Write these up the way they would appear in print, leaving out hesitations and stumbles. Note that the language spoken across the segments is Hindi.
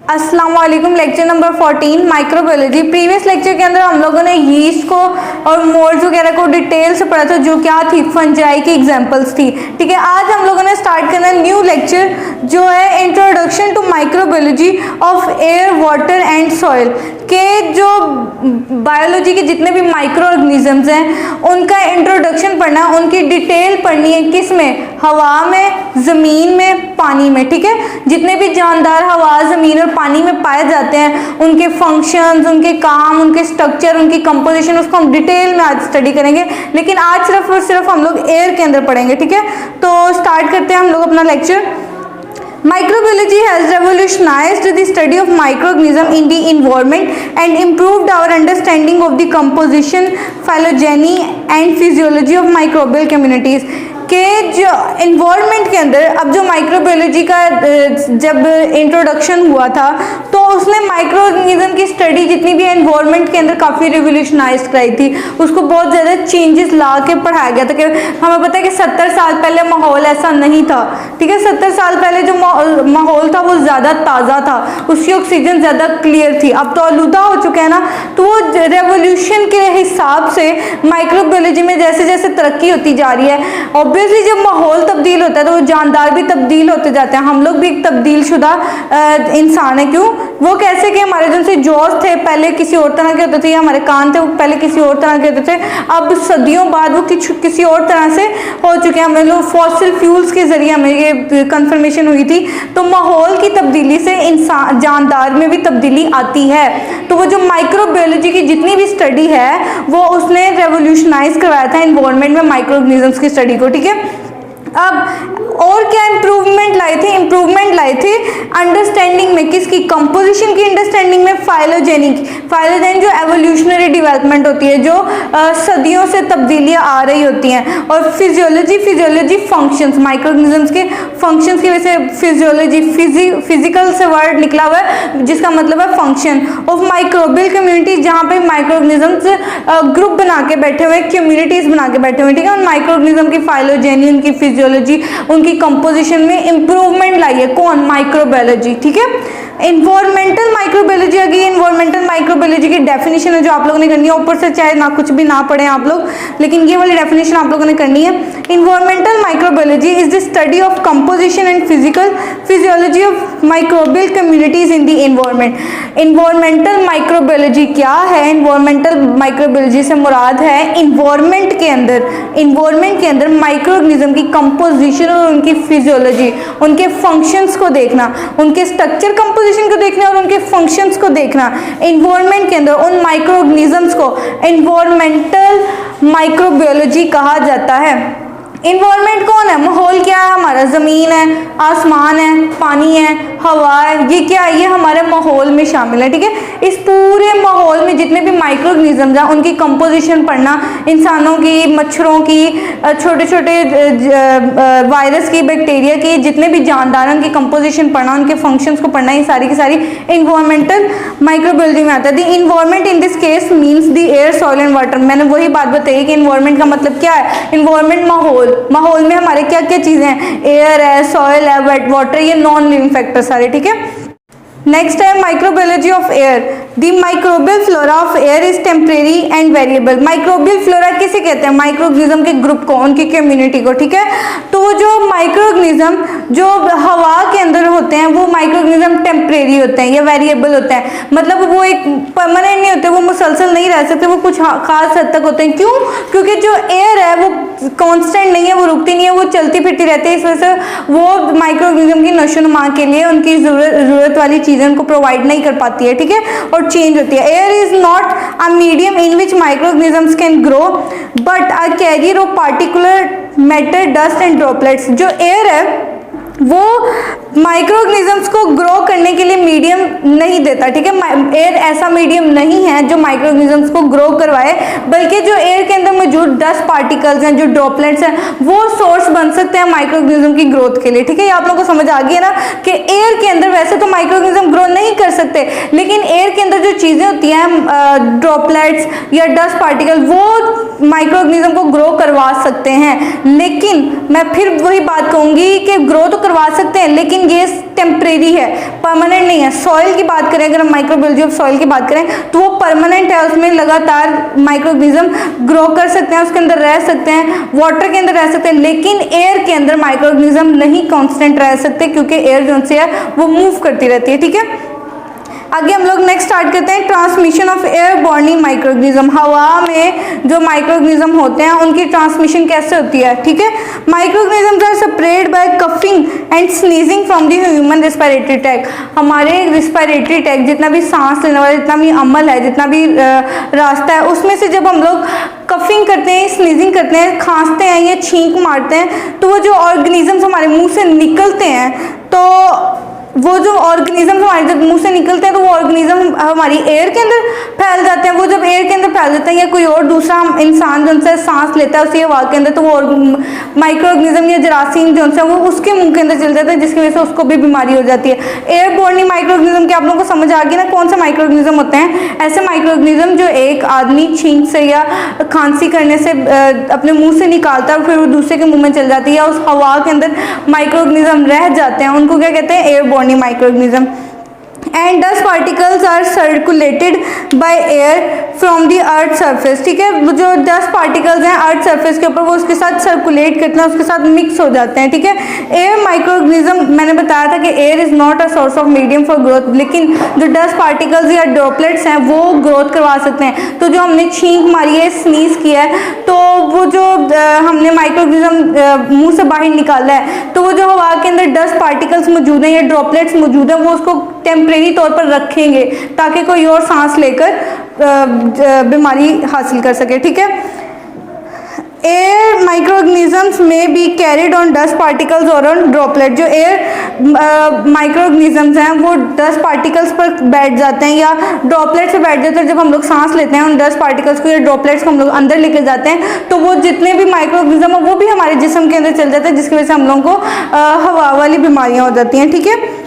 अस्सलाम वालेकुम। Lecture number 14 microbiology. Previous lecture के अंदर हम लोगों ने यीस्ट को और मोल्ड्स वगैरह को डिटेल से पढ़ा था, जो क्या थी, फंजाई की एग्जांपल्स थी। ठीक है, आज हम लोगों ने स्टार्ट करना है न्यू लेक्चर जो है introduction to microbiology of air, water and soil के जो बायोलॉजी के जितने भी माइक्रो ऑर्गेनिजम्स हैं उनका इंट्रोडक्शन पढ़ना है, उनकी डिटेल पढ़नी है। किस में? हवा में, ज़मीन में, पानी में। ठीक है, जितने भी जानदार हवा, ज़मीन और पानी में पाए जाते हैं उनके फंक्शंस, उनके काम, उनके स्ट्रक्चर, उनकी कंपोजिशन, उसको हम डिटेल में आज स्टडी करेंगे। लेकिन आज सिर्फ और सिर्फ हम लोग एयर के अंदर पढ़ेंगे। ठीक है, तो स्टार्ट करते हैं हम लोग अपना lecture. Microbiology has revolutionized the study of microorganisms in the environment and improved our understanding of the composition, phylogeny and physiology of microbial communities. के जो इन्वायरमेंट के अंदर अब जो माइक्रोबायोलॉजी का जब इंट्रोडक्शन हुआ था तो उसने माइक्रो ऑर्गेनिज्म की स्टडी जितनी भी इन्वायरमेंट के अंदर काफ़ी रिवोल्यूशनाइज कराई थी, उसको बहुत ज़्यादा चेंजेस ला के पढ़ाया गया था। कि हमें पता है कि 70 साल पहले माहौल ऐसा नहीं था। ठीक है, 70 साल पहले जो माहौल था वो ज़्यादा ताज़ा था, उसकी ऑक्सीजन ज़्यादा क्लियर थी। अब तो आलूदा हो चुका है ना, तो वो रेवोल्यूशन के हिसाब से माइक्रोबायोलॉजी में जैसे जैसे तरक्की होती जा रही है, ऑब्वियसली जब माहौल तब्दील होता है तो जानदार भी तब्दील होते जाते हैं। हम लोग भी एक तब्दील शुदा इंसान है। क्यों? वो कैसे कि हमारे जो से जॉस थे पहले किसी और तरह के होते थे, या हमारे कान थे वो पहले किसी और तरह के होते थे, अब सदियों बाद वो किसी और तरह से हो चुके हैं। हमें लोग फॉसिल फ्यूल्स के जरिए हमें ये कंफर्मेशन हुई थी। तो माहौल की तब्दीली से इंसान जानदार में भी तब्दीली आती है। तो वो जो माइक्रोबायोलॉजी की जितनी भी स्टडी है वो उसने रेवोल्यूशनाइज करवाया था इन्वायरमेंट में माइक्रो ऑर्गेनिजम्स की स्टडी को। ठीक है, अब और क्या इम्प्रूवमेंट लाए थे? इम्प्रूवमेंट लाए थे अंडरस्टैंडिंग में। किसकी? कंपोजिशन की अंडरस्टैंडिंग में। फाइलोजेनी जो एवोल्यूशनरी डेवलपमेंट होती है, जो सदियों से तब्दीलियां आ रही होती हैं। और फिजियोलॉजी फंक्शंस, माइक्रो ऑर्गेनिजम्स के फंक्शंस की वजह से फिजियोलॉजी, फिजिकल से वर्ड निकला हुआ है जिसका मतलब है फंक्शन ऑफ माइक्रोबियल कम्युनिटीज, जहाँ पे माइक्रो ऑर्गेनिजम्स ग्रुप बना के बैठे हुए, कम्युनिटीज बना के बैठे हुए। ठीक है, और माइक्रो ऑर्गेनिज्म की फाइलोजेनी, उनकी फिजियोलॉजी, उनकी कंपोजिशन में इंप्रूवमेंट लाई है। कौन? माइक्रोबायोलॉजी। ठीक है, इन्वायरमेंटल माइक्रोबायोलॉजी। अगर इन्वायरमेंटल माइक्रोबायोलॉजी की डेफिनेशन है जो आप लोगों ने करनी है, ऊपर से चाहे ना कुछ भी ना पढ़ें आप लोग, लेकिन ये वाली डेफिनेशन आप लोगों ने करनी है। Environmental microbiology is the study of composition and physiology of microbial communities in the environment. Environmental microbiology क्या है? इन्वायरमेंटल माइक्रोबायोलॉजी से मुराद है इन्वायरमेंट के अंदर माइक्रो ऑर्गेनिज्म की कंपोजिशन और उनकी फिजियोलॉजी, उनके फंक्शंस को देखना, उनके स्ट्रक्चर कंपोजिशन को देखना और उनके फंक्शंस को देखना। इन्वायरमेंट के अंदर उन माइक्रो ऑर्गेनिजम्स को इन्वायरमेंटल माइक्रोबायोलॉजी कहा जाता है। इन्वायरमेंट कौन है? माहौल क्या है हमारा? ज़मीन है, आसमान है, पानी है, हवा है, ये क्या है? ये हमारे माहौल में शामिल है। ठीक है, इस पूरे माहौल में जितने भी माइक्रो ऑर्गेनिजम्स हैं उनकी कंपोजिशन पढ़ना, इंसानों की, मच्छरों की, छोटे छोटे वायरस की, बैक्टीरिया की, जितने भी जानदार हैं उनकी कंपोजिशन पढ़ना, उनके फंक्शंस को पढ़ना, ये सारी की सारी इन्वायरमेंटल माइक्रोबायोलॉजी में आता है। The environment in this case means the air, soil and water. मैंने वही बात बताई कि इन्वायरमेंट का मतलब क्या है। इन्वायरमेंट माहौल में हमारे क्या क्या चीजें हैं? एयर है, सॉइल है, वेट वाटर, ये नॉन लिविंग फैक्टर सारे। ठीक है, नेक्स्ट है microbiology of air. The microbial flora of air is temporary and variable. Microbial flora किसे कहते हैं? माइक्रो ऑर्गेनिज्म के ग्रुप को, उनकी कम्युनिटी को। ठीक है, तो जो माइक्रो ऑर्गेनिज्म जो हवा के अंदर होते हैं वो माइक्रो ऑर्गेनिज्म टेम्परेरी होते हैं या वेरिएबल होते हैं। मतलब वो एक परमानेंट नहीं होते, वो मुसलसल नहीं रह सकते, वो कुछ खास हद तक होते हैं। क्यों? क्योंकि जो एयर है वो कांस्टेंट नहीं है, वो रुकती नहीं है, वो चलती फिरती रहती है। इस वजह से वो माइक्रो ऑर्गेनिज्म की नशोनुमा के लिए उनकी जरूरत वाली चीजें उनको प्रोवाइड नहीं कर पाती है। ठीक है, और चेंज होती है। Air is not a medium in which micro organisms can grow but a carrier of particular matter, dust and droplets. जो एयर है वो माइक्रो ऑर्गेनिजम्स को ग्रो करने के लिए मीडियम नहीं देता। ठीक है, एयर ऐसा मीडियम नहीं है जो माइक्रो ऑर्गेनिजम्स को ग्रो करवाए, बल्कि जो एयर के अंदर मौजूद डस्ट पार्टिकल्स हैं, जो ड्रॉपलेट्स हैं, वो सोर्स बन सकते हैं माइक्रो ऑर्गेनिज्म की ग्रोथ के लिए। ठीक है, ये आप लोगों को समझ आ गई है ना कि एयर के अंदर वैसे तो माइक्रो ऑर्गेनिज्म ग्रो नहीं कर सकते, लेकिन एयर के अंदर जो चीज़ें होती हैं ड्रॉपलेट्स या डस्ट पार्टिकल, वो माइक्रो ऑर्गेनिज्म को ग्रो करवा सकते हैं। लेकिन मैं फिर वही बात कहूँगी कि ग्रो तो करवा सकते हैं, लेकिन ये टेम्परेरी है, परमानेंट नहीं है। सॉइल की बात करें, अगर हम माइक्रोबायोलॉजी ऑफ सॉइल की बात करें तो वो परमानेंट है, उसमें लगातार माइक्रो ऑर्गेनिज्म ग्रो कर सकते हैं, उसके अंदर रह सकते हैं, वाटर के अंदर रह सकते हैं। लेकिन एयर के अंदर माइक्रो ऑर्गेनिज्म नहीं कांस्टेंट रह सकते, क्योंकि एयर जो से है वो मूव करती रहती है। ठीक है, आगे हम लोग नेक्स्ट स्टार्ट करते हैं transmission of airborne micro organism. हवा में जो माइक्रो ऑर्गेनिज्म होते हैं उनकी ट्रांसमिशन कैसे होती है। ठीक है, micro organisms are spread by coughing and sneezing from the human respiratory tract. हमारे रिस्पिरेटरी ट्रैक्ट, जितना भी सांस लेने वाला जितना भी अमल है, जितना भी रास्ता है, उसमें से जब हम लोग कफिंग करते हैं, स्नीजिंग करते हैं, खांसते हैं या छींक मारते हैं, तो वो जो ऑर्गेनिजम्स हमारे मुंह से निकलते हैं, तो वो जो ऑर्गेनिज्म हमारे जब मुंह से निकलते हैं तो वो ऑर्गेनिज्म हमारी एयर के अंदर फैल जाते हैं। वो जब एयर के अंदर फैल जाते हैं या कोई और दूसरा इंसान जो उनसे सांस लेता है उसी हवा के अंदर, तो वो माइक्रो ऑर्गेनिज्म या जरासीम जो है वो उसके मुंह के अंदर चल जाता है, जिसकी वजह से उसको भी बीमारी हो जाती है। एयरबोर्न माइक्रो ऑर्गेनिज्म की आप लोगों को समझ आ गया ना, कौन सा माइक्रो ऑर्गेनिज्म होते हैं। ऐसे माइक्रो ऑर्गेनिज्म जो एक आदमी छींक से या खांसी करने से अपने मुँह से निकालता है, फिर वो दूसरे के मुँह में चल जाती है, उस हवा के अंदर माइक्रो ऑर्गेनिज्म रह जाते हैं, उनको क्या कहते हैं, airborne microorganism. And dust particles are circulated by air from the earth surface. ठीक है, वो जो डस्ट पार्टिकल्स हैं अर्थ सरफेस के ऊपर, वो उसके साथ सर्कुलेट करते हैं, उसके साथ मिक्स हो जाते हैं। ठीक है, एयर माइक्रोऑर्गेनिज्म, मैंने बताया था कि air is not a source of medium for growth, लेकिन जो डस्ट पार्टिकल्स या ड्रॉपलेट्स हैं वो ग्रोथ करवा सकते हैं। तो जो हमने छींक मारी है, स्नीज किया है, तो वो जो हमने माइक्रोऑर्गेनिज्म मुंह से बाहर निकाला है, तो वो जो हवा के अंदर डस्ट पार्टिकल्स मौजूद हैं या ड्रॉपलेट्स मौजूद हैं, वो उसको टेम्परेरी तौर पर रखेंगे ताकि कोई और सांस लेकर बीमारी हासिल कर सके। ठीक है, एयर माइक्रोऑर्गेनिज्म्स में be carried on dust particles और ऑन ड्रॉपलेट। जो एयर माइक्रोऑर्गेनिज्म्स हैं वो डस्ट पार्टिकल्स पर बैठ जाते हैं या ड्रॉपलेट से बैठ जाते हैं। जब हम लोग सांस लेते हैं उन डस्ट पार्टिकल्स को या ड्रॉपलेट्स को हम लोग अंदर लेके जाते हैं, तो वो जितने भी माइक्रोऑर्गेनिज्म हैं वो भी हमारे जिस्म के अंदर चल जाते हैं, जिसकी वजह से हम लोगों को हवा वाली बीमारियाँ हो जाती हैं। ठीक है,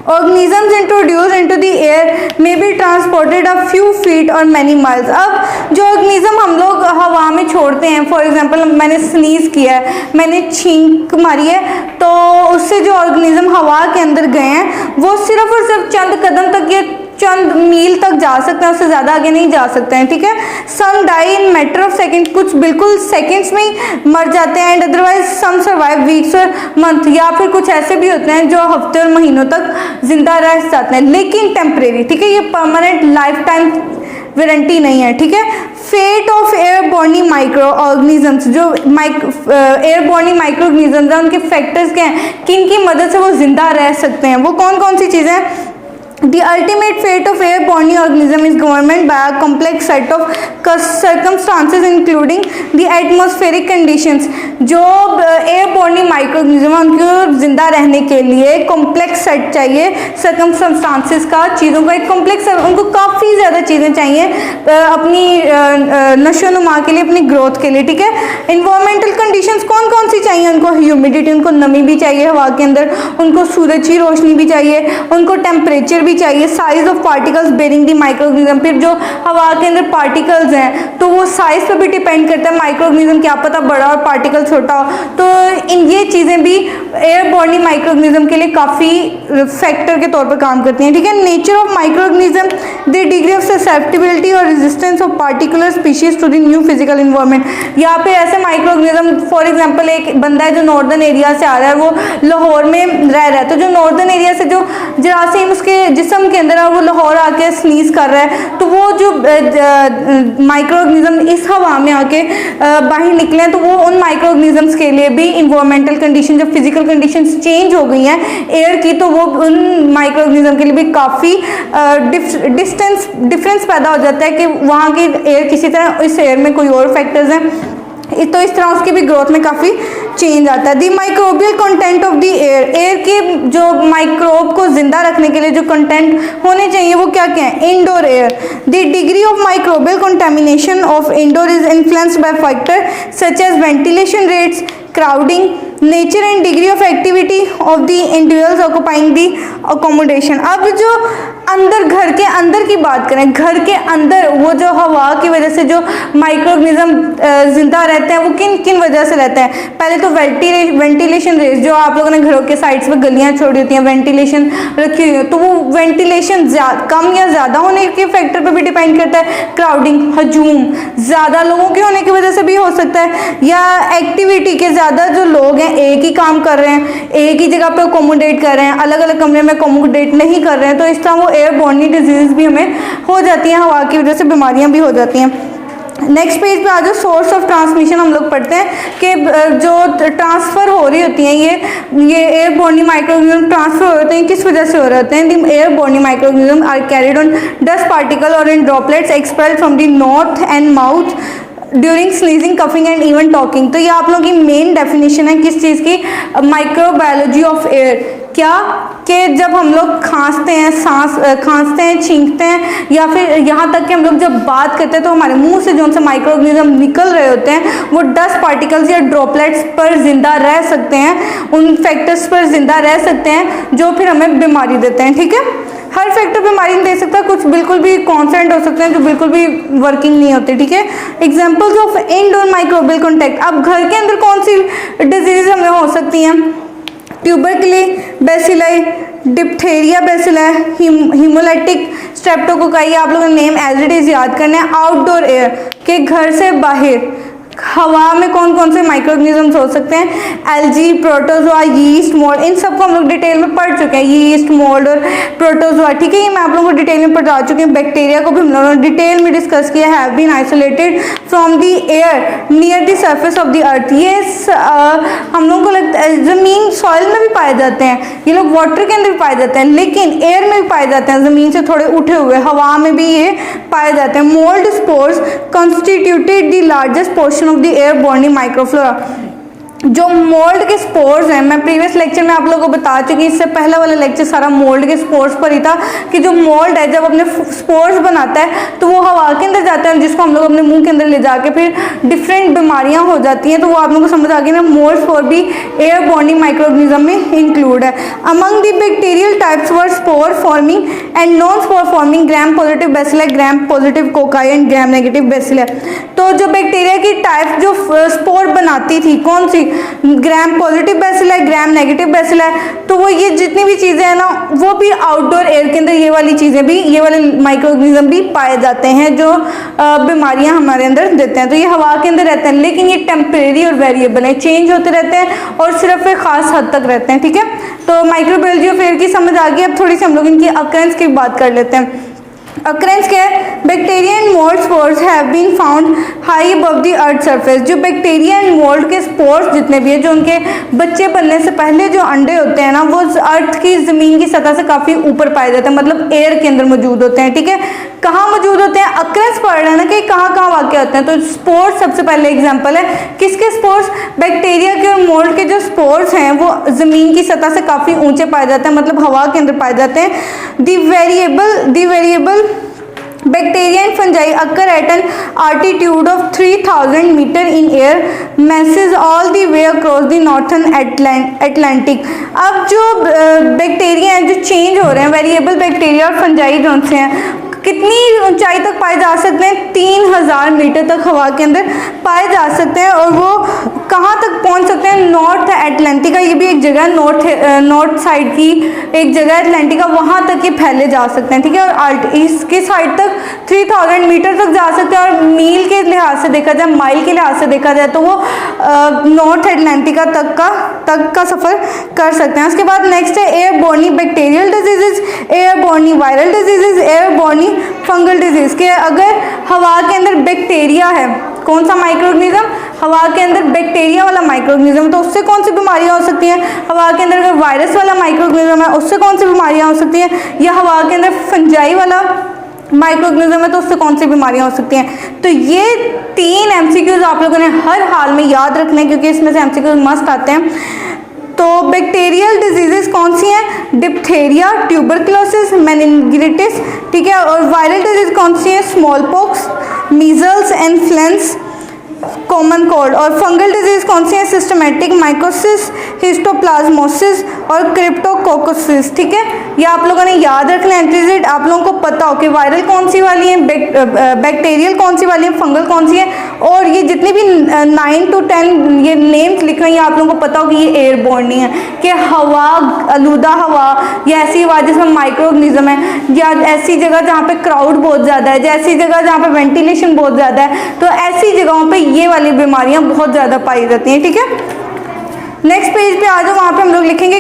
organisms introduced into the air may be transported a few feet or many miles। अब जो ऑर्गेनिज्म हम लोग हवा में छोड़ते हैं, फॉर एग्जांपल मैंने स्नीज किया है, मैंने छींक मारी है, तो उससे जो ऑर्गेनिज्म हवा के अंदर गए हैं वो सिर्फ और सिर्फ चंद कदम तक या चंद मील तक जा सकते हैं, उससे ज़्यादा आगे नहीं जा सकते हैं। ठीक है, some die in matter of second, कुछ बिल्कुल सेकेंड्स में ही मर जाते हैं, and otherwise some survive weeks और मंथ, या फिर कुछ ऐसे भी होते हैं जो हफ्ते और महीनों तक जिंदा रह जाते हैं, लेकिन टेम्परेरी। ठीक है, ये परमानेंट लाइफ टाइम वारंटी नहीं है। ठीक है, fate of airborne micro organisms, जो एयरबॉर्न माइक्रो ऑर्गेनिजम्स हैं उनके फैक्टर्स क्या हैं, किन की मदद से वो जिंदा रह सकते हैं, वो कौन कौन सी चीज़ें हैं। The ultimate fate of airborne organism is governed by a complex set of circumstances including the atmospheric conditions। जो एयरबॉर्न माइक्रोऑर्गेनिज्म है उनको जिंदा रहने के लिए कॉम्प्लेक्स सेट चाहिए सर्कमस्टांसेस का, चीज़ों का एक कॉम्प्लेक्स, उनको काफ़ी ज़्यादा चीज़ें चाहिए अपनी नशोनुमा के लिए, अपनी ग्रोथ के लिए। ठीक है, इन्वायरमेंटल कंडीशंस कौन कौन सी चाहिए उनको, ह्यूमिडिटी, उनको नमी भी चाहिए हवा के अंदर, उनको सूरज की रोशनी भी चाहिए, उनको टेम्परेचर भी चाहिए, size of particles bearing the microorganism. फिर जो हवा के अंदर पार्टिकल्स हैं तो वो साइज पे भी डिपेंड करता है, माइक्रोऑर्गेनिज्म क्या पता बड़ा और पार्टिकल छोटा हो, तो इन ये चीज़ें भी एयरबॉर्न माइक्रोऑर्गेनिज्म के लिए काफ़ी फैक्टर के तौर पर काम करती हैं। ठीक है, nature of microorganism, the degree of susceptibility और resistance of particular species to the new physical environment. या फिर ऐसे माइक्रोऑर्गेनिज्म, फॉर एग्जांपल एक बंदा है जो नॉर्दर्न एरिया से आ रहा है, वो लाहौर में रह रहा है, तो जो नॉर्दर्न एरिया से जो जरासीम उसके जिस्म के अंदर है वो लाहौर आके स्नीज कर रहा है, तो वो जो माइक्रोऑर्गेनिज्म इस हवा में आके बाहर निकले हैं, तो वो उन माइक्रोऑर्गेनिजम्स के लिए भी इन्वायरमेंटल कंडीशन, जब फिजिकल कंडीशंस चेंज हो गई हैं एयर की, तो वो उन माइक्रोऑर्गेनिज्म के लिए भी काफ़ी डिफरेंस पैदा हो जाता है कि वहाँ की एयर किसी तरह, इस एयर में कोई और फैक्टर्स हैं, तो इस तरह उसकी भी ग्रोथ में काफ़ी चेंज आता है। The microbial content of the air, air के जो माइक्रोब को जिंदा रखने के लिए जो कंटेंट होने चाहिए वो क्या क्या है, indoor air. The degree of microbial contamination of indoor is influenced by factor such as ventilation rates, crowding, nature and degree of activity of the individuals occupying the accommodation. अब जो अंदर, घर के अंदर की बात करें, घर के अंदर वो जो हवा की वजह से जो माइक्रो ऑर्गेनिज्म जिंदा रहते हैं वो किन किन वजह से रहते हैं। पहले तो वेंटिलेशन रेस, जो आप लोगों ने घरों के साइड्स पे गलियां छोड़ी होती हैं, वेंटिलेशन रखी हुई है, तो वो वेंटिलेशन कम या ज़्यादा होने के फैक्टर पे भी डिपेंड करता है। क्राउडिंग, हजूम, ज़्यादा लोगों के होने की वजह से भी हो सकता है, या एक्टिविटी के ज़्यादा जो लोग हैं एक ही काम कर रहे हैं, एक ही जगह पे अकोमोडेट कर रहे हैं, अलग अलग कमरे में अकोमोडेट नहीं कर रहे हैं, तो इस तरह वो एयरबोर्न डिजीज़ भी हमें हो जाती हैं, हवा की वजह से बीमारियां भी हो जाती हैं। नेक्स्ट पेज पे आ जाओ, सोर्स ऑफ ट्रांसमिशन हम लोग पढ़ते हैं कि जो ट्रांसफ़र हो रही होती हैं ये एयरबोर्न माइक्रोऑर्गेनिज्म ट्रांसफ़र हो रहे हैं, किस वजह से हो रहे होते हैं। The airborne microorganism are carried on dust particle और in droplets expelled from the nose and mouth during sneezing, coughing and even talking. तो ये आप लोगों की मेन डेफिनेशन है किस चीज़ की, माइक्रोबायोलॉजी ऑफ एयर। क्या कि जब हम लोग खांसते हैं, छींकते हैं, या फिर यहाँ तक कि हम लोग जब बात करते हैं तो हमारे मुंह से जो से माइक्रो ऑर्गेनिज्म निकल रहे होते हैं वो डस्ट पार्टिकल्स या ड्रॉपलेट्स पर जिंदा रह सकते हैं, उन फैक्टर्स पर जिंदा रह सकते हैं जो फिर हमें बीमारी देते हैं। ठीक है, हर फैक्टर बीमारी नहीं दे सकता, कुछ बिल्कुल भी कॉन्स्टेंट हो सकते हैं जो बिल्कुल भी वर्किंग नहीं होते। ठीक है, examples of indoor microbial contact. अब घर के अंदर कौन सी डिजीज हमें हो सकती हैं, tubercle bacilli, diphtheria bacilli, haemolytic streptococci, आप लोगों ने नेम एज इट इज याद करना है। आउटडोर एयर के घर से बाहर हवा में कौन कौन से माइक्रोऑर्गेनिज्म्स हो सकते हैं, एल्गी, प्रोटोजोआ, यीस्ट, मोल्ड, इन सबको हम लोग डिटेल में पढ़ चुके हैं, यीस्ट, मोल्ड और प्रोटोजोआ। ठीक है, ये मैं आप लोगों को डिटेल में पढ़ा चुकी हूँ। बैक्टीरिया को भी हम लोगों ने डिटेल में डिस्कस किया, have been isolated from the air near the surface of the earth. ये हम लोगों को लगता है ज़मीन, सॉइल में भी पाए जाते हैं, ये लोग वाटर के अंदर भी पाए जाते हैं, लेकिन एयर में भी पाए जाते हैं, ज़मीन से थोड़े उठे हुए, हवा में भी ये पाए जाते हैं। Mould spores constituted the largest portion of the airborne microflora. जो मोल्ड के स्पोर्स हैं, मैं प्रीवियस लेक्चर में आप लोगों को बता चुकी, इससे पहला वाला लेक्चर सारा मोल्ड के स्पोर्स पर ही था कि जो मोल्ड है जब अपने स्पोर्स बनाता है तो वो हवा के अंदर जाता है, जिसको हम लोग अपने मुंह के अंदर ले जाके फिर डिफरेंट बीमारियां हो जाती हैं। तो वो आप लोगों को समझ आ गई ना, मोल्ड स्पोर भी एयरबोर्न माइक्रोऑर्गेनिज्म में इंक्लूड है। Among the bacterial types were spore forming and non spore forming gram positive bacillus, gram positive cocci and gram negative bacillus. तो जो बैक्टीरिया की टाइप जो स्पोर बनाती थी, कौन सी, ग्राम पॉजिटिव बेसिल है, ग्राम नेगेटिव बेसिल है, तो वो ये जितनी भी चीज़ें हैं ना वो भी आउटडोर एयर के अंदर ये वाली चीज़ें भी, ये वाले माइक्रोऑर्गेनिज्म भी पाए जाते हैं जो बीमारियां हमारे अंदर देते हैं। तो ये हवा के अंदर रहते हैं, लेकिन ये टेम्परेरी और वेरिएबल है, चेंज होते रहते हैं और सिर्फ एक खास हद तक रहते हैं। ठीक है, तो माइक्रोबायोलॉजी ऑफ एयर की समझ आ गई। अब थोड़ी सी हम लोग इनकी अकरेंस की बात कर लेते हैं। अकरेंस क्या है, bacteria and mold spores have been found high above the earth surface. जो बैक्टीरिया एंड मोल्ड के स्पोर्स जितने भी है, जो उनके बच्चे बनने से पहले जो अंडे होते हैं ना, वो अर्थ की ज़मीन की सतह से काफ़ी ऊपर पाए जाते हैं, मतलब एयर के अंदर मौजूद होते हैं। ठीक है, कहाँ मौजूद होते हैं, अकरेंस पढ़ रहे हैं ना कि कहाँ कहाँ वाक़ होते हैं। तो स्पोर्स सबसे पहले एग्जाम्पल है, किसके स्पोर्स, बैक्टीरिया के और मोल्ड के जो स्पोर्स हैं वो ज़मीन की सतह से काफ़ी ऊंचे पाए जाते हैं, मतलब हवा के अंदर पाए जाते हैं। The variable Bacteria and fungi occur at an altitude of 3000 metre in air, masses all the way across the northern Atlantic। अब जो बैक्टीरिया हैं जो चेंज हो रहे हैं, वेरिएबल बैक्टीरिया और फंजाई जो से हैं, कितनी ऊंचाई तक पाए जा सकते हैं, 3000 मीटर तक हवा के अंदर पाए जा सकते हैं। और वो कहाँ तक पहुँच सकते हैं, नॉर्थ अटलांटिका, ये भी एक जगह नॉर्थ साइड की एक जगह अटलांटिका, वहाँ तक ये फैले जा सकते हैं। ठीक है, और इसकी साइड तक 3000 मीटर तक जा सकते हैं। और मील के लिहाज से देखा जाए, माइल के लिहाज से देखा जाए तो वो नॉर्थ अटलांटिका तक का सफ़र कर सकते हैं। उसके बाद नेक्स्ट है airborne bacterial diseases, airborne viral diseases, airborne fungal disease. के अगर हवा के अंदर बैक्टीरिया है, कौन सा माइक्रोऑर्गेनिज्म, हवा के अंदर बैक्टीरिया वाला माइक्रोऑर्गेनिज्म, तो उससे कौन सी बीमारियां हो सकती हैं। हवा के अंदर अगर वायरस वाला माइक्रोऑर्गेनिज्म है उससे कौन सी बीमारियां हो सकती हैं, या हवा के अंदर फंजाई वाला माइक्रोऑर्गेनिज्म है तो उससे कौन सी बीमारियां हो सकती हैं। तो ये 3 MCQs आप लोगों ने हर हाल में याद रखने हैं, क्योंकि इसमें से MCQs मस्त आते हैं। तो बैक्टीरियल डिजीजेस कौन सी हैं, डिप्थेरिया, ट्यूबरकुलोसिस, मेनिंगिटिस। ठीक है, और वायरल डिजीज कौन सी है, small pox, measles, influenza, common cold. और फंगल डिजीज कौन सी है? सिस्टमेटिक माइकोसिस, हिस्टोप्लाज्मोसिस और क्रिप्टोकोकोसिस। ठीक है, ये आप लोगों ने याद रखना एंट्रीज। आप लोगों को पता हो कि वायरल कौन सी वाली है, बैक्टीरियल कौन सी वाली है, फंगल कौन सी है। और ये जितने भी 9 to 10 ये नेम्स लिख रहे हैं, आप लोगों को पता हो कि ये एयरबोर्न नहीं है, कि हवा, आलूदा हवा या ऐसी हवा जिसमें माइक्रो ऑर्गेनिज्म है, या ऐसी जगह जहाँ पे क्राउड बहुत ज़्यादा है, जैसी जगह जहाँ पे वेंटिलेशन बहुत ज़्यादा है, तो ऐसी जगहों पे ये वाली बीमारियाँ बहुत ज़्यादा पाई जाती हैं। ठीक है, नेक्स्ट पेज पे आ जाओ, वहाँ पे हम लोग लिखेंगे,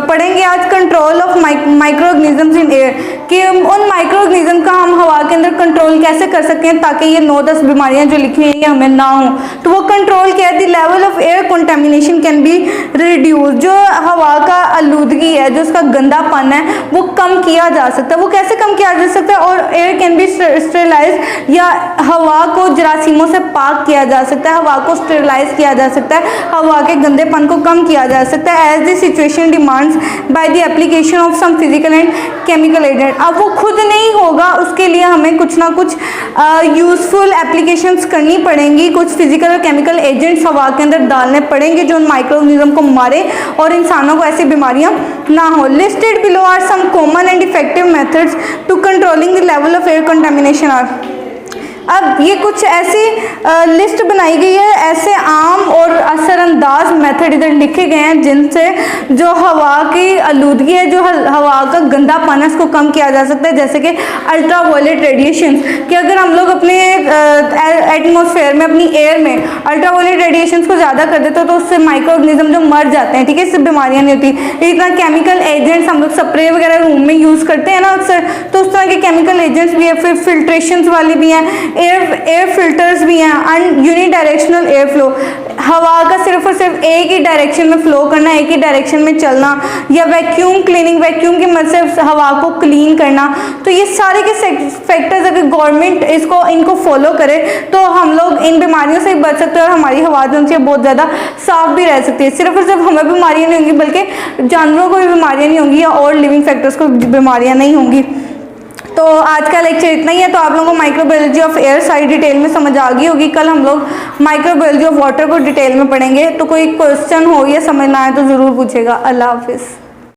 पढ़ेंगे आज control of micro organisms in air, कि उन माइक्रो ऑर्गेनिज्म का हम हवा के अंदर कंट्रोल कैसे कर सकते हैं ताकि ये 9-10 बीमारियां जो लिखी हैं ये हमें ना हो। तो वो कंट्रोल क्या है? The level of air contamination can be reduce. जो हवा का आलूदगी है, जो उसका गंदापन है, वो कम किया जा सकता है। वो कैसे कम किया जा सकता है? और एयर कैन बी स्टेरिलाइज, या हवा को जरासीमों से पाक किया जा सकता है, हवा को स्टेरिलाइज किया जा सकता है, हवा के गंदेपन को कम किया जा सकता है as the situation demands by the application of some physical and chemical agent. अब वो खुद नहीं होगा, उसके लिए हमें कुछ ना कुछ यूजफुल एप्लीकेशंस करनी पड़ेंगी, कुछ फिजिकल और केमिकल एजेंट्स हवा के अंदर डालने पड़ेंगे जो माइक्रो ऑर्गेनिज्म को मारे और इंसानों को ऐसी बीमारियां ना हो। Listed below are some common and effective methods to controlling the level of air contamination are. अब ये कुछ ऐसी लिस्ट बनाई गई है, ऐसे आम और असरअंदाज मेथड इधर लिखे गए हैं जिनसे जो हवा की आलूदगी है, जो हवा का गंदापन है, उसको कम किया जा सकता है। जैसे कि अल्ट्रा वायलेट रेडिएशन, कि अगर हम लोग अपने एटमॉस्फेयर में, अपनी एयर में अल्ट्रा वायलेट रेडिएशन को ज़्यादा कर देते तो उससे माइक्रो ऑर्गेनिज्म जो मर जाते हैं, ठीक है, इससे बीमारियाँ नहीं होती। इतना केमिकल एजेंट्स हम लोग स्प्रे वगैरह रूम में यूज़ करते हैं ना अक्सर, तो उस तरह के केमिकल एजेंट्स भी है, फिर फिल्ट्रेशन वाली भी हैं, एयर फिल्टर्स भी हैं, एंड यूनिडायरेक्शनल एयर फ्लो, हवा का सिर्फ और सिर्फ एक ही डायरेक्शन में फ्लो करना, एक ही डायरेक्शन में चलना, या वैक्यूम क्लीनिंग, वैक्यूम की मदद से हवा को क्लीन करना। तो ये सारे के फैक्टर्स अगर गवर्नमेंट इनको फॉलो करे तो हम लोग इन बीमारियों से बच सकते हैं और हमारी हवा जो है बहुत ज़्यादा साफ भी रह सकती है। सिर्फ और सिर्फ हमें बीमारियाँ नहीं होंगी बल्कि जानवरों को भी बीमारियाँ नहीं होंगी, या और लिविंग फैक्टर्स को बीमारियाँ नहीं होंगी। तो आज का लेक्चर इतना ही है। तो आप लोगों को माइक्रोबायोलॉजी ऑफ एयर सारी डिटेल में समझ आ गई होगी। कल हम लोग माइक्रोबायोलॉजी ऑफ वाटर को डिटेल में पढ़ेंगे। तो कोई क्वेश्चन हो या समझ ना आए तो ज़रूर पूछेगा। अल्लाह हाफिज़।